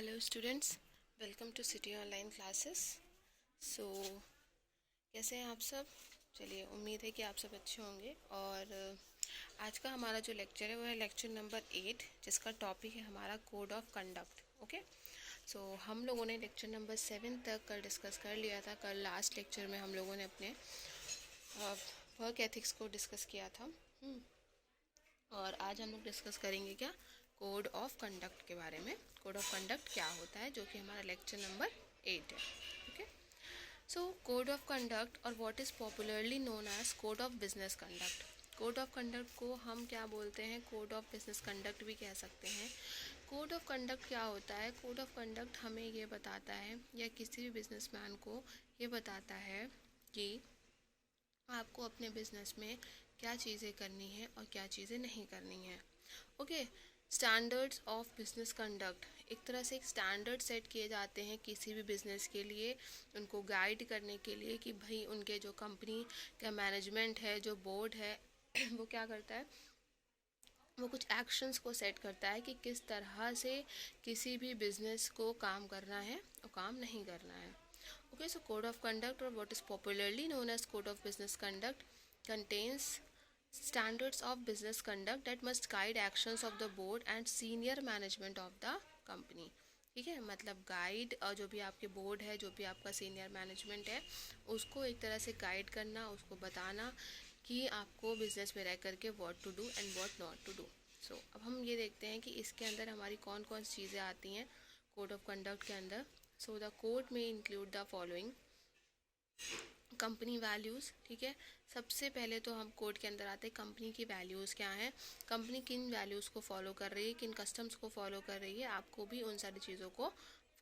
Hello students, welcome to city online classes. So कैसे हैं आप सब? चलिए, उम्मीद है कि आप सब अच्छे होंगे। और आज का हमारा जो लेक्चर है वो है लेक्चर नंबर 8, जिसका टॉपिक है हमारा कोड ऑफ कंडक्ट। ओके, सो हम लोगों ने लेक्चर नंबर 7 तक कल डिस्कस कर लिया था। कल लास्ट लेक्चर में हम लोगों ने अपने वर्क एथिक्स को डिस्कस किया था। और आज हम लोग डिस्कस करेंगे क्या, कोड ऑफ कंडक्ट के बारे में। कोड ऑफ कंडक्ट क्या होता है, जो कि हमारा लेक्चर नंबर 8 है। Okay, so code of conduct और what is popularly known as code of business conduct. Code of conduct को हम क्या बोलते हैं, कोड ऑफ बिजनेस कंडक्ट भी कह सकते हैं। कोड ऑफ कंडक्ट क्या होता है? कोड ऑफ कंडक्ट हमें ये बताता है, या किसी भी बिजनेसमैन को ये बताता है कि आपको अपने बिजनेस में क्या चीज़ें करनी है और क्या चीज़ें नहीं करनी है। Okay, standards of business conduct, एक तरह से एक स्टैंडर्ड सेट किए जाते हैं किसी भी बिजनेस के लिए, उनको गाइड करने के लिए कि भाई उनके जो कंपनी का मैनेजमेंट है, जो बोर्ड है वो क्या करता है, वो कुछ एक्शंस को सेट करता है कि किस तरह से किसी भी बिजनेस को काम करना है और काम नहीं करना है। Okay, so code of conduct, or what is popularly known as code of business conduct, contains standards of business conduct that must guide actions of the board and senior management of the company. ठीक है, मतलब guide, और जो भी आपके board है, जो भी आपका सीनियर मैनेजमेंट है, उसको एक तरह से गाइड करना, उसको बताना कि आपको बिजनेस में रह करके what to do and what not to do. So अब हम ये देखते हैं कि इसके अंदर हमारी कौन कौन सी चीज़ें आती हैं कोड ऑफ कंडक्ट के अंदर। सो द कोड में include the following: company values. ठीक है, सबसे पहले तो हम कोड के अंदर आते हैं कंपनी की वैल्यूज़ क्या हैं, कंपनी किन वैल्यूज़ को फॉलो कर रही है, किन कस्टम्स को फॉलो कर रही है, आपको भी उन सारी चीज़ों को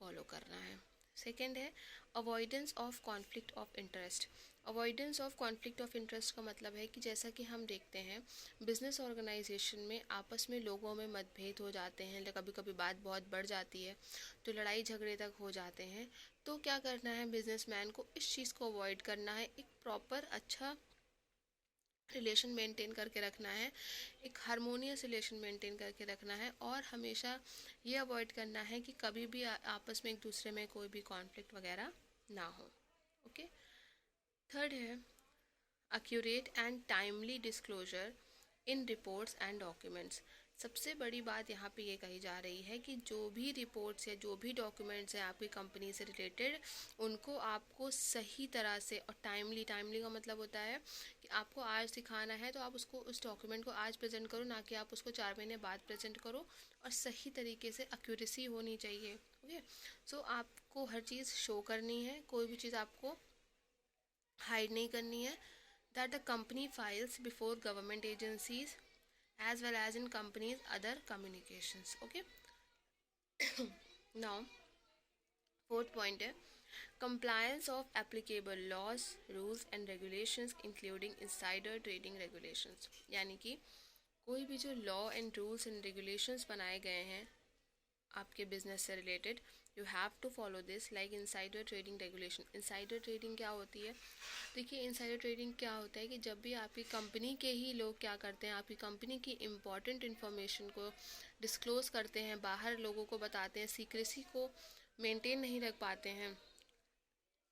फॉलो करना है। सेकेंड है avoidance of conflict of interest. Avoidance of conflict of interest का मतलब है कि जैसा कि हम देखते हैं बिजनेस ऑर्गेनाइजेशन में आपस में लोगों में मतभेद हो जाते हैं, कभी कभी बात बहुत बढ़ जाती है, तो लड़ाई झगड़े तक हो जाते हैं। तो क्या करना है, बिजनेसमैन को इस चीज़ को अवॉइड करना है, एक प्रॉपर अच्छा रिलेशन मेंटेन करके रखना है, एक हारमोनियस रिलेशन मेंटेन करके रखना है, और हमेशा ये अवॉइड करना है कि कभी भी आपस में एक दूसरे में कोई भी कॉन्फ्लिक्ट वगैरह ना हो। ओके, थर्ड है accurate and timely disclosure in reports and documents. सबसे बड़ी बात यहाँ पे ये कही जा रही है कि जो भी रिपोर्ट्स या जो भी डॉक्यूमेंट्स हैं आपकी कंपनी से रिलेटेड, उनको आपको सही तरह से और टाइमली, टाइमली का मतलब होता है कि आपको आज दिखाना है तो आप उसको, उस डॉक्यूमेंट को आज प्रेजेंट करो, ना कि आप उसको 4 महीने बाद प्रेजेंट करो, और सही तरीके से एक्यूरेसी होनी चाहिए। ओके, सो आपको हर चीज़ शो करनी है, कोई भी चीज़ आपको हाइड नहीं करनी है। That the company files before government agencies as well as in companies other communications. Okay, now fourth point है compliance of applicable laws, rules and regulations including insider trading regulations। यानी कि कोई भी जो law and rules and regulations बनाए गए हैं आपके बिजनेस से related, you have to follow this, like insider trading regulation. Insider trading क्या होती है? देखिए, इनसाइडर ट्रेडिंग क्या होता है कि जब भी आपकी कंपनी के ही लोग क्या करते हैं, आपकी कंपनी की इम्पॉर्टेंट इन्फॉर्मेशन को डिस्क्लोज़ करते हैं, बाहर लोगों को बताते हैं, सीक्रेसी को मेंटेन नहीं रख पाते हैं,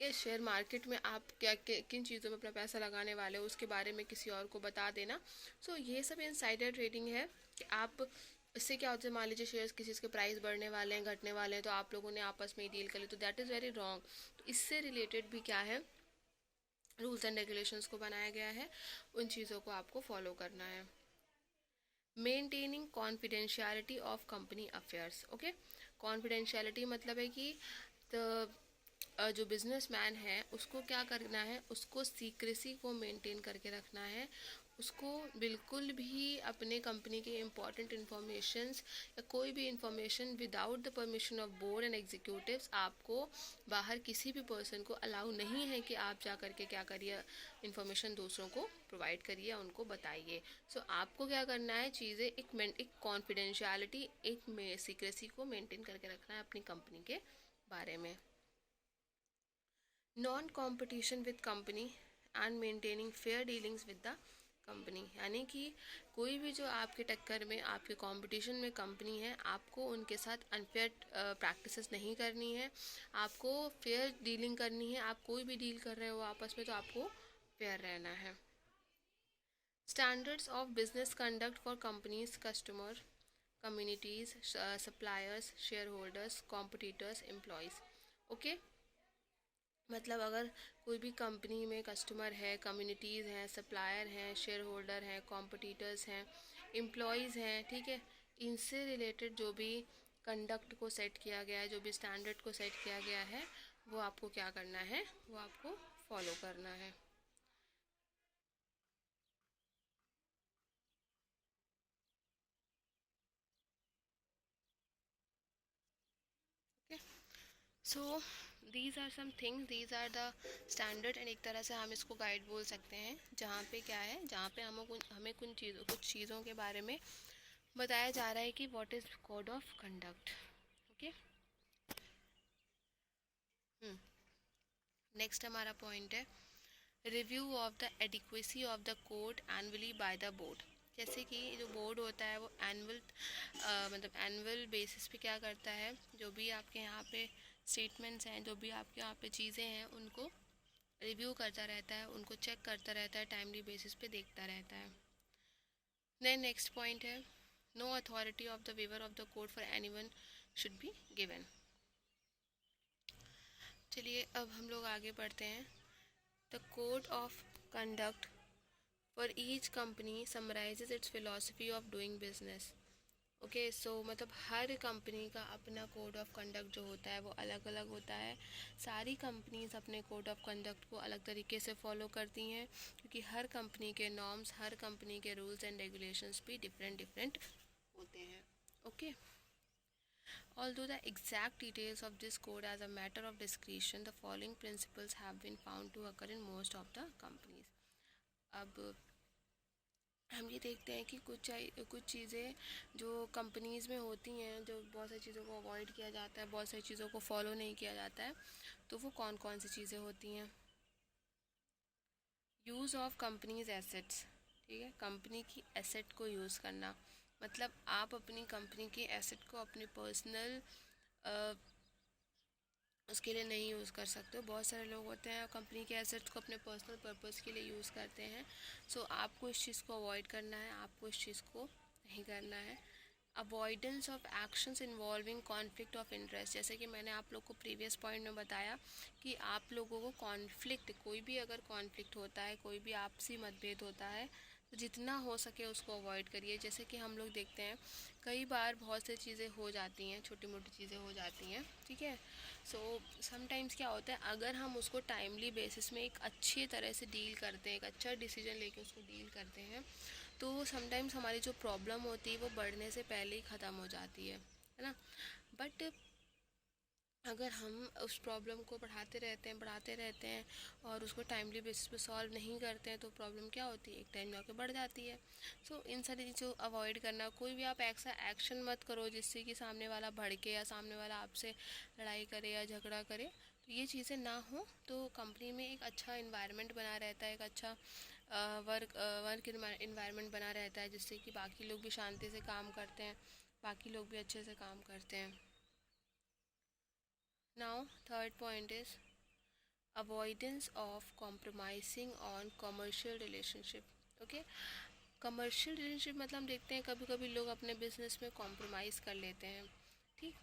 ये शेयर मार्केट में आप क्या किन चीज़ों में अपना पैसा लगाने वाले हो उसके बारे में किसी और को बता देना। सो ये सब इनसाइडर ट्रेडिंग है कि आप, इससे क्या होता है, मान लीजिए शेयर्स किसी के प्राइस बढ़ने वाले हैं, घटने वाले हैं, तो आप लोगों ने आपस में ही डील कर ली, तो दैट इज़ वेरी रॉन्ग। तो इससे रिलेटेड भी क्या है, रूल्स एंड रेगुलेशंस को बनाया गया है, उन चीज़ों को आपको फॉलो करना है। Maintaining confidentiality of company affairs. Okay, confidentiality मतलब है कि जो बिजनेसमैन है उसको क्या करना है, उसको सीक्रेसी को मेंटेन करके रखना है, उसको बिल्कुल भी अपने कंपनी के इम्पॉर्टेंट इन्फॉर्मेशंस या कोई भी information without the permission of board and executives आपको बाहर किसी भी पर्सन को अलाउ नहीं है कि आप जा करके क्या करिए, इन्फॉर्मेशन दूसरों को प्रोवाइड करिए, उनको बताइए। सो आपको क्या करना है, चीज़ें एक कॉन्फिडेंशियलिटी, एक सीक्रेसी को मेंटेन करके रखना है अपनी कंपनी के बारे में। Non competition with company and maintaining fair dealings with the company, यानी कि कोई भी जो आपके टक्कर में, आपके कंपटीशन में कंपनी है, आपको उनके साथ अनफेयर प्रैक्टिसेस नहीं करनी है, आपको फेयर डीलिंग करनी है। आप कोई भी डील कर रहे हो आपस में तो आपको फेयर रहना है। Standards of business conduct for companies, customer, communities, suppliers, share holders, competitors, employees. Okay, मतलब अगर कोई भी कंपनी में कस्टमर है, कम्युनिटीज़ हैं, सप्लायर हैं, शेयर होल्डर हैं, कॉम्पिटिटर्स हैं, एम्प्लॉयज़ हैं, ठीक है, इनसे रिलेटेड जो भी कंडक्ट को सेट किया गया है, जो भी स्टैंडर्ड को सेट किया गया है, वो आपको क्या करना है, वो आपको फॉलो करना है। Okay, so these are some things, these are the standard, and एक तरह से हम इसको गाइड बोल सकते हैं, जहाँ पे क्या है, जहाँ पे हमें कुछ चीज़ों के बारे में बताया जा रहा है कि what is code of conduct. Okay, next हमारा पॉइंट है review of the adequacy of the code annually by the board. जैसे कि जो बोर्ड होता है वो एनुअल मतलब एनुअल बेसिस पे क्या करता है, जो भी आपके यहाँ पे स्टेटमेंट्स हैं, जो भी आपके यहाँ पे चीज़ें हैं, उनको रिव्यू करता रहता है, उनको चेक करता रहता है, टाइमली बेसिस पे देखता रहता है। देन नेक्स्ट पॉइंट है no authority of the waiver of the code for anyone should be given. चलिए अब हम लोग आगे बढ़ते हैं। The code of conduct for each company summarizes its philosophy of doing business. Okay, so मतलब हर कंपनी का अपना कोड ऑफ कंडक्ट जो होता है वो अलग अलग होता है। सारी कंपनीज अपने कोड ऑफ कंडक्ट को अलग तरीके से फॉलो करती हैं, क्योंकि हर कंपनी के नॉर्म्स, हर कंपनी के रूल्स एंड रेगुलेशंस भी डिफरेंट डिफरेंट होते हैं। Okay, although the exact details of this code as a matter of discretion, the following principles have been found to occur in most of the companies. अब हम ये देखते हैं कि कुछ चीज़ें जो कंपनीज़ में होती हैं, जो बहुत सारी चीज़ों को अवॉइड किया जाता है, बहुत सारी चीज़ों को फॉलो नहीं किया जाता है, तो वो कौन कौन सी चीज़ें होती हैं। यूज़ ऑफ कंपनीज एसेट्स, ठीक है, कंपनी की एसेट को यूज़ करना, मतलब आप अपनी कंपनी की एसेट को अपनी पर्सनल उसके लिए नहीं यूज़ कर सकते हो। बहुत सारे लोग होते हैं कंपनी के एसेट्स को अपने पर्सनल पर्पस के लिए यूज़ करते हैं। सो आपको इस चीज़ को अवॉइड करना है, आपको इस चीज़ को नहीं करना है। Avoidance of actions involving conflict of interest, जैसे कि मैंने आप लोग को प्रीवियस पॉइंट में बताया कि आप लोगों को कॉन्फ्लिक्ट, कोई भी अगर कॉन्फ्लिक्ट होता है, कोई भी आपसी मतभेद होता है, तो जितना हो सके उसको अवॉइड करिए। जैसे कि हम लोग देखते हैं कई बार बहुत सी चीज़ें हो जाती हैं, छोटी मोटी चीज़ें हो जाती हैं, ठीक है। सो समटाइम्स क्या होता है, अगर हम उसको टाइमली बेसिस में एक अच्छी तरह से डील करते हैं, एक अच्छा डिसीजन लेके उसको डील करते हैं, तो समटाइम्स हमारी जो प्रॉब्लम होती है वो बढ़ने से पहले ही ख़त्म हो जाती है ना। बट अगर हम उस प्रॉब्लम को बढ़ाते रहते हैं और उसको टाइमली बेसिस पे सॉल्व नहीं करते हैं, तो प्रॉब्लम क्या होती है, एक टाइम जाके बढ़ जाती है। सो इन सारी चीज़ों को अवॉइड करना। कोई भी आप ऐसा एक्शन मत करो जिससे कि सामने वाला भड़के या सामने वाला आपसे लड़ाई करे या झगड़ा करे, तो ये चीज़ें ना हो, तो कंपनी में एक अच्छा इन्वायरमेंट बना रहता है, एक अच्छा वर्क इन्वायरमेंट बना रहता है, जिससे कि बाकी लोग भी शांति से काम करते हैं, बाकी लोग भी अच्छे से काम करते हैं। Now, third point is avoidance of compromising on commercial relationship. Okay, commercial relationship मतलब हम देखते हैं कभी कभी लोग अपने बिजनेस में कॉम्प्रोमाइज़ कर लेते हैं, ठीक।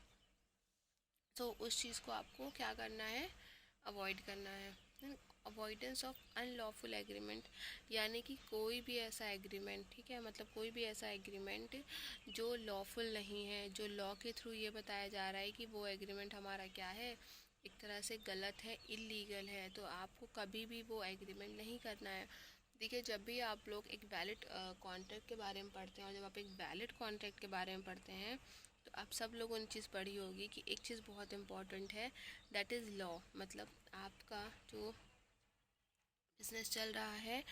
तो उस चीज़ को आपको क्या करना है, अवॉइड करना है। अवॉइडेंस ऑफ अनलॉफुल एग्रीमेंट, यानी कि कोई भी ऐसा एग्रीमेंट, ठीक है, मतलब कोई भी ऐसा एग्रीमेंट जो लॉफुल नहीं है, जो लॉ के थ्रू ये बताया जा रहा है कि वो एग्रीमेंट हमारा क्या है, एक तरह से गलत है, इलीगल है, तो आपको कभी भी वो एग्रीमेंट नहीं करना है। देखिए, जब भी आप लोग एक वैलिड कॉन्ट्रैक्ट के बारे में पढ़ते हैं, और जब आप एक वैलिड कॉन्ट्रैक्ट के बारे में पढ़ते हैं, तो आप सब लोगों ने चीज़ पढ़ी होगी कि एक चीज़ बहुत इम्पॉर्टेंट है, दैट इज़ लॉ। मतलब आपका जो बिजनेस चल रहा है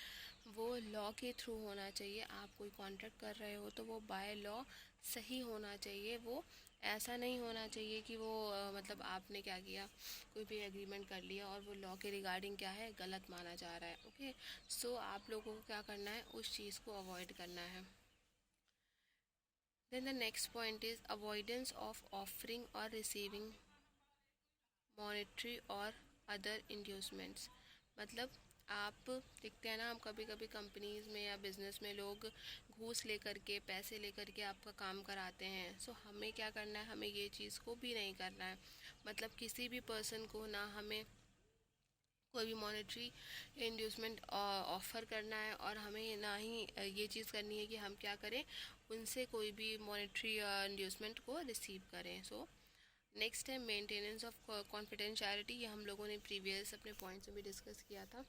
वो लॉ के थ्रू होना चाहिए। आप कोई कॉन्ट्रैक्ट कर रहे हो तो वो बाय लॉ सही होना चाहिए। वो ऐसा नहीं होना चाहिए कि वो मतलब आपने क्या किया, कोई भी एग्रीमेंट कर लिया और वो लॉ के रिगार्डिंग क्या है, गलत माना जा रहा है। ओके, सो आप लोगों को क्या करना है, उस चीज़ को अवॉइड करना है। Then the next point is avoidance of offering और रिसीविंग मॉनेटरी और अदर इंड्यूसमेंट्स। मतलब आप देखते हैं ना, हम कभी कभी कंपनीज में या बिजनेस में लोग घूस लेकर के, पैसे लेकर के आपका काम कराते हैं। सो हमें क्या करना है, हमें ये चीज़ को भी नहीं करना है। मतलब किसी भी पर्सन को ना हमें कोई भी मॉनेटरी इंड्यूसमेंट ऑफ़र करना है, और हमें ना ही ये चीज़ करनी है कि हम क्या करें, उनसे कोई भी मॉनेटरी इंड्यूसमेंट को रिसीव करें। सो नेक्स्ट है मेंटेनेंस ऑफ कॉन्फिडेंशियलिटी। ये हम लोगों ने प्रीवियस अपने पॉइंट्स में भी डिस्कस किया था।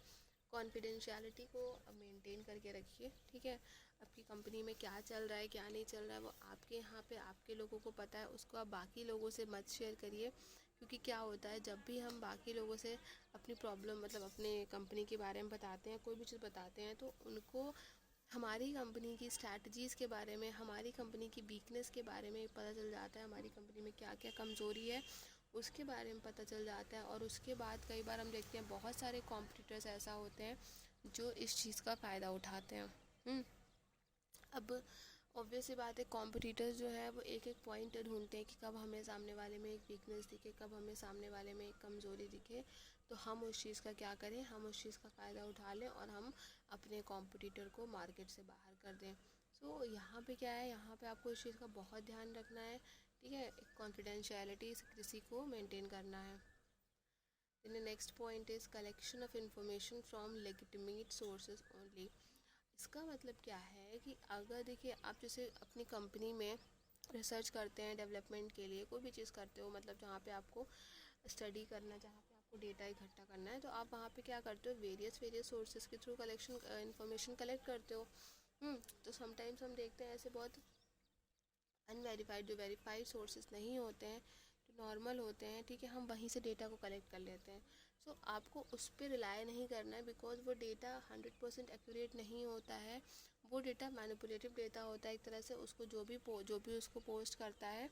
कॉन्फिडेंशियलिटी को मेंटेन करके रखिए, ठीक है। आपकी कंपनी में क्या चल रहा है, क्या नहीं चल रहा है, वो आपके यहाँ पे आपके लोगों को पता है, उसको आप बाकी लोगों से मत शेयर करिए। क्योंकि क्या होता है, जब भी हम बाकी लोगों से अपनी प्रॉब्लम, मतलब अपने कंपनी के बारे में बताते हैं, कोई भी चीज़ बताते हैं, तो उनको हमारी कंपनी की स्ट्रैटेजीज़ के बारे में, हमारी कंपनी की वीकनेस के बारे में पता चल जाता है, हमारी कंपनी में क्या क्या कमज़ोरी है उसके बारे में पता चल जाता है। और उसके बाद कई बार हम देखते हैं बहुत सारे कॉम्पिटिटर्स ऐसा होते हैं जो इस चीज़ का फ़ायदा उठाते हैं। अब ऑब्वियस सी बात है, कॉम्पिटिटर्स जो है वो एक एक पॉइंट ढूंढते हैं कि कब हमें सामने वाले में एक वीकनेस दिखे, कब हमें सामने वाले में एक कमज़ोरी दिखे, तो हम उस चीज़ का क्या करें, हम उस चीज़ का फ़ायदा उठा लें और हम अपने कॉम्पिटिटर को मार्केट से बाहर कर दें। सो यहाँ पे क्या है, यहाँ पे आपको इस चीज़ का बहुत ध्यान रखना है, ठीक है। कॉन्फिडेंशियलिटी किसी को मेंटेन करना है। then the next point is collection of information from legitimate sources only। इसका मतलब क्या है कि अगर देखिए, आप जैसे अपनी कंपनी में रिसर्च करते हैं डेवलपमेंट के लिए, कोई भी चीज़ करते हो, मतलब जहाँ पे आपको स्टडी करना है, जहाँ पे आपको डेटा इकट्ठा करना है, तो आप वहाँ पे क्या करते हो, वेरियस सोर्सेज के थ्रू कलेक्शन इन्फॉर्मेशन कलेक्ट करते हो। तो समटाइम्स हम देखते हैं ऐसे बहुत अनवेरीफाइड, जो वेरीफाइड सोर्सेज नहीं होते हैं, जो नॉर्मल होते हैं, ठीक है, हम वहीं से डेटा को कलेक्ट कर लेते हैं। सो आपको उस पर रिलाई नहीं करना है, बिकॉज वो डेटा 100% एक्यूरेट नहीं होता है। वो डेटा मैनिपुलेटिव डेटा होता है एक तरह से। उसको जो भी उसको पोस्ट करता है,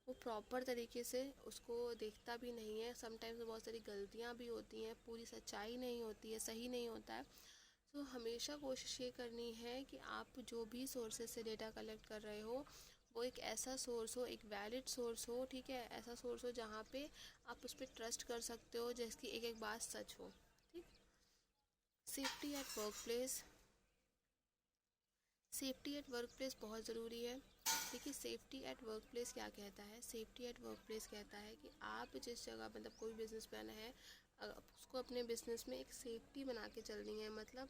वो प्रॉपर तरीके से उसको देखता भी नहीं है। समटाइम्स बहुत सारी गलतियाँ भी होती हैं, पूरी सच्चाई नहीं होती है, सही नहीं होता है। सो हमेशा कोशिश ये करनी है कि आप जो भी सोर्सेज से डेटा कलेक्ट कर रहे हो, वो एक ऐसा सोर्स हो, एक वैलिड सोर्स हो, ठीक है, ऐसा सोर्स हो जहाँ पे आप उस पर ट्रस्ट कर सकते हो, जिसकी एक एक बात सच हो, ठीक। Safety at work place. Safety at work place बहुत ज़रूरी है। देखिए, सेफ्टी एट वर्क प्लेस क्या कहता है, सेफ्टी एट वर्क प्लेस कहता है कि आप जिस जगह, मतलब कोई बिजनेसमैन है, उसको अपने बिजनेस में एक सेफ्टी बना के चलनी है। मतलब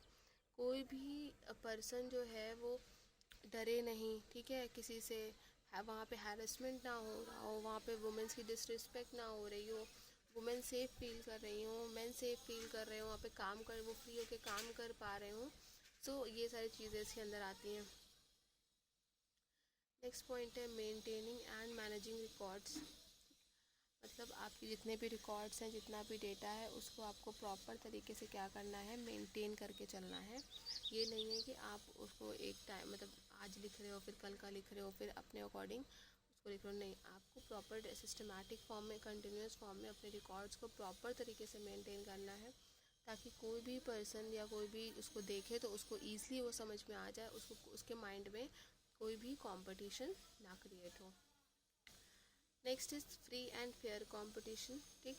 कोई भी पर्सन जो है वो डरे नहीं, ठीक है, किसी से वहाँ पे हैरेसमेंट ना हो रहा हो, वहाँ पे वुमेंस की डिसरिस्पेक्ट ना हो रही हो, वुमेन सेफ फील कर रही हो, मेन सेफ फील कर रहे हो, वहाँ पे काम कर, वो फ्री होके काम कर पा रहे हो। सो ये सारी चीज़ें इसके अंदर आती हैं। नेक्स्ट पॉइंट है मेंटेनिंग एंड मैनेजिंग रिकॉर्ड्स। मतलब आपके जितने भी रिकॉर्ड्स हैं, जितना भी डेटा है, उसको आपको प्रॉपर तरीके से क्या करना है, मेंटेन करके चलना है। ये नहीं है कि आप उसको एक टाइम, मतलब आज लिख रहे हो, फिर कल का लिख रहे हो, फिर अपने अकॉर्डिंग उसको लिख रहे हो। नहीं, आपको प्रॉपर सिस्टमेटिक फॉर्म में, कंटिन्यूस फॉर्म में अपने रिकॉर्ड्स को प्रॉपर तरीके से मेंटेन करना है, ताकि कोई भी पर्सन या कोई भी उसको देखे तो उसको ईज़िली वो समझ में आ जाए, उसको उसके माइंड में कोई भी कंपटीशन ना क्रिएट हो। Next is free and fair competition, ठीक।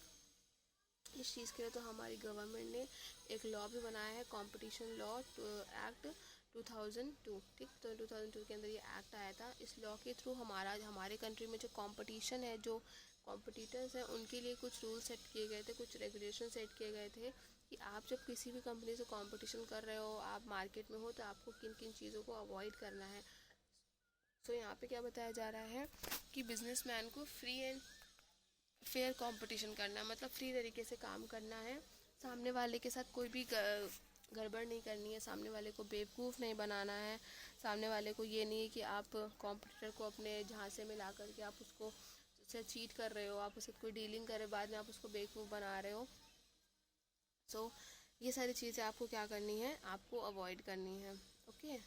इस चीज़ के लिए तो हमारी गवर्नमेंट ने एक लॉ भी बनाया है, कंपटीशन लॉ एक्ट 2002, ठीक। तो 2002 के अंदर ये एक्ट आया था। इस लॉ के थ्रू हमारे कंट्री में जो कंपटीशन है, जो कॉम्पिटिटर्स हैं, उनके लिए कुछ रूल सेट किए गए थे, कुछ रेगुलेशन सेट किए गए थे कि आप जब किसी भी कंपनी से कंपटीशन कर रहे हो, आप मार्केट में हो, तो आपको किन किन चीज़ों को अवॉइड करना है। सो यहाँ पे क्या बताया जा रहा है कि बिजनेसमैन को फ्री एंड फेयर कंपटीशन करना है, मतलब फ्री तरीके से काम करना है। सामने वाले के साथ कोई भी गड़बड़ नहीं करनी है, सामने वाले को बेवकूफ़ नहीं बनाना है। सामने वाले को ये नहीं है कि आप कॉम्पिटिटर को अपने झांसे में ला करके आप उसको से चीट कर रहे हो, आप उससे कोई डीलिंग कर रहे हो, बाद में आप उसको बेवकूफ़ बना रहे हो। सो ये सारी चीज़ें आपको क्या करनी है, आपको अवॉइड करनी है। Okay,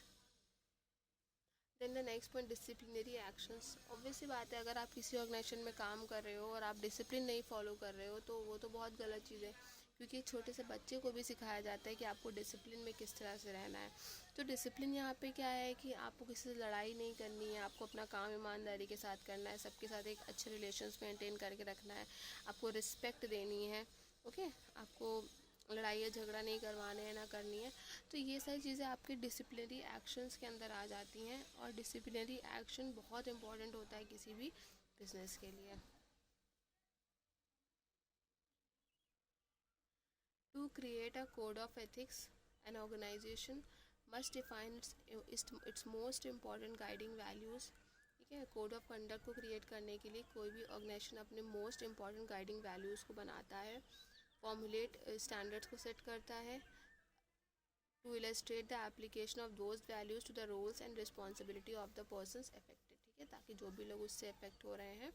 then the next point disciplinary actions. Obviously बात है, अगर आप किसी ऑर्गेनाइजेशन में काम कर रहे हो और आप डिसिप्लिन नहीं फॉलो कर रहे हो तो वो तो बहुत गलत चीज़ है, क्योंकि एक छोटे से बच्चे को भी सिखाया जाता है कि आपको डिसिप्लिन में किस तरह से रहना है। तो डिसिप्लिन यहाँ पे क्या है कि आपको किसी से लड़ाई नहीं करनी है, आपको अपना काम ईमानदारी के साथ करना है, सबके साथ एक अच्छे रिलेशंस मेंटेन करके रखना है, आपको रिस्पेक्ट देनी है। ओके, आपको लड़ाई या झगड़ा नहीं करवाने हैं, ना करनी है। तो ये सारी चीज़ें आपके डिसिप्लिनरी एक्शंस के अंदर आ जाती हैं, और डिसिप्लिनरी एक्शन बहुत इंपॉर्टेंट होता है किसी भी बिजनेस के लिए। To create a code of ethics, an organization must define its most important guiding values। ठीक है, कोड ऑफ कंडक्ट को क्रिएट करने के लिए कोई भी ऑर्गेनाइजेशन अपने मोस्ट इम्पॉर्टेंट गाइडिंग वैल्यूज़ को बनाता है, फॉर्मुलेट स्टैंडर्ड्स को सेट करता है, to illustrate the application of those values to the roles and responsibility of the persons affected. ठीक है, ताकि जो भी लोग उससे अफेक्ट हो रहे हैं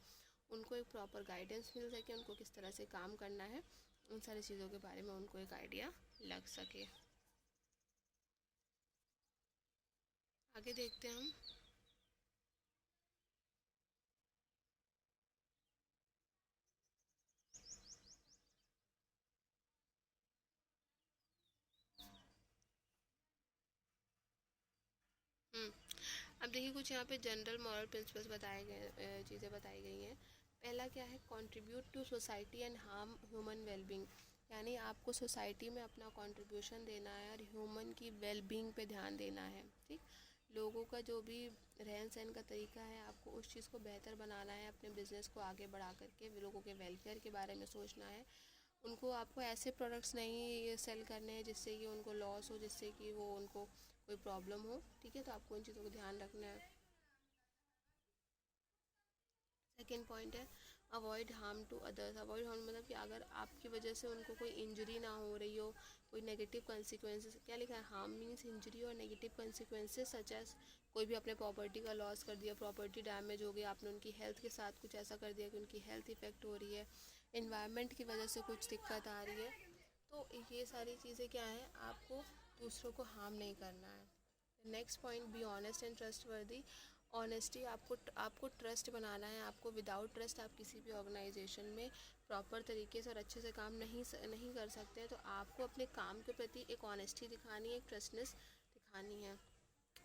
उनको एक प्रॉपर गाइडेंस मिल सके, उनको किस तरह से काम करना है, उन सारी चीज़ों के बारे में उनको एक आइडिया लग सके। आगे देखते हैं हम। अब देखिए, कुछ यहाँ पे जनरल मॉरल प्रिंसिपल्स बताए गए, चीज़ें बताई गई हैं। पहला क्या है, contribute to society and harm human wellbeing. यानी आपको सोसाइटी में अपना कंट्रीब्यूशन देना है और ह्यूमन की वेलबींग पे ध्यान देना है। ठीक, लोगों का जो भी रहन सहन का तरीका है, आपको उस चीज़ को बेहतर बनाना है, अपने बिजनेस को आगे बढ़ा करके लोगों के वेलफेयर के बारे में सोचना है। उनको आपको ऐसे प्रोडक्ट्स नहीं सेल करने हैं जिससे कि उनको लॉस हो, जिससे कि वो उनको कोई प्रॉब्लम हो। ठीक है, तो आपको इन चीज़ों को ध्यान रखना है। सेकेंड पॉइंट है avoid harm to others. Avoid harm मतलब कि अगर आपकी वजह से उनको कोई इंजरी ना हो रही हो, कोई नेगेटिव कंसिक्वेंसेस, क्या लिखा है, हार्म मीन्स इंजरी और नेगेटिव कंसिक्वेंसेस सच एज कोई भी अपने प्रॉपर्टी का लॉस कर दिया, प्रॉपर्टी डैमेज हो गया, आपने उनकी हेल्थ के साथ कुछ ऐसा कर दिया कि उनकी हेल्थ इफेक्ट हो रही है, इन्वायरमेंट की वजह से कुछ दिक्कत आ रही है। तो ये सारी चीज़ें क्या है, आपको दूसरों को हार्म नहीं करना है। Next point, be honest and trustworthy. Honesty, आपको ट्रस्ट बनाना है। आपको विदाउट ट्रस्ट आप किसी भी ऑर्गेनाइजेशन में प्रॉपर तरीके से और अच्छे से काम नहीं कर सकते हैं। तो आपको अपने काम के प्रति एक ऑनेस्टी दिखानी है, एक ट्रस्टनेस दिखानी है।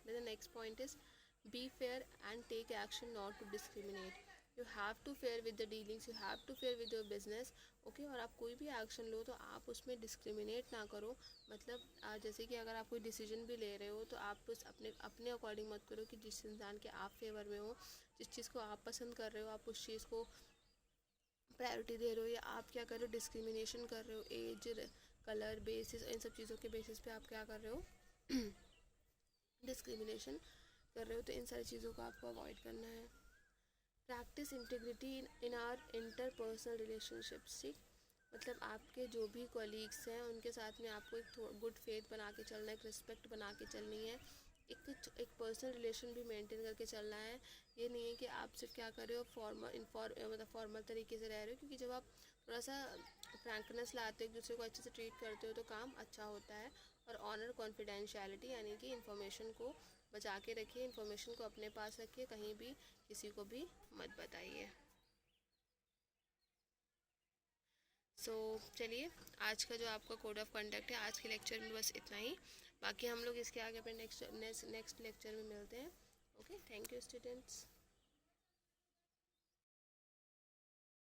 The next point is be fair and take action, not to discriminate. You have to fair with the dealings, you have to fair with your business. Okay, और आप कोई भी एक्शन लो तो आप उसमें डिस्क्रिमिनेट ना करो। मतलब जैसे कि अगर आप कोई डिसीजन भी ले रहे हो तो आप उस अपने अकॉर्डिंग मत करो कि जिस इंसान के आप फेवर में हो, जिस चीज़ को आप पसंद कर रहे हो, आप उस चीज़ को प्रायोरिटी दे रहे हो, या आप क्या कर रहे हो, डिस्क्रिमिनेशन कर रहे हो, एज, कलर बेसिस, इन सब चीज़ों के बेसिस पे आप क्या कर रहे हो, डिस्क्रिमिनेशन कर रहे हो। तो इन सारी चीज़ों को आपको अवॉइड करना है। Practice integrity in are interpersonal relationships. ठीक, मतलब आपके जो भी कॉलीग्स हैं उनके साथ में आपको एक गुड फेथ बना के चलना है, एक रिस्पेक्ट बना के चलनी है, एक पर्सनल रिलेशन भी मेंटेन करके चलना है। ये नहीं है कि आप सिर्फ क्या कर रहे हो, मतलब फॉर्मल तरीके से रह रहे हो, क्योंकि जब आप थोड़ा सा फ्रैंकनेस लाते हो, एक दूसरे को अच्छे से ट्रीट करते हो, तो काम अच्छा होता है। और ऑनर कॉन्फिडेंशियलिटी, यानी कि इन्फॉर्मेशन को बचा के रखिए, इन्फॉर्मेशन को अपने पास रखिए, कहीं भी किसी को भी मत बताइए। चलिए, आज का जो आपका कोड ऑफ कंडक्ट है, आज के लेक्चर में बस इतना ही। बाकी हम लोग इसके आगे अपने नेक्स्ट लेक्चर में मिलते हैं। Okay, thank you students.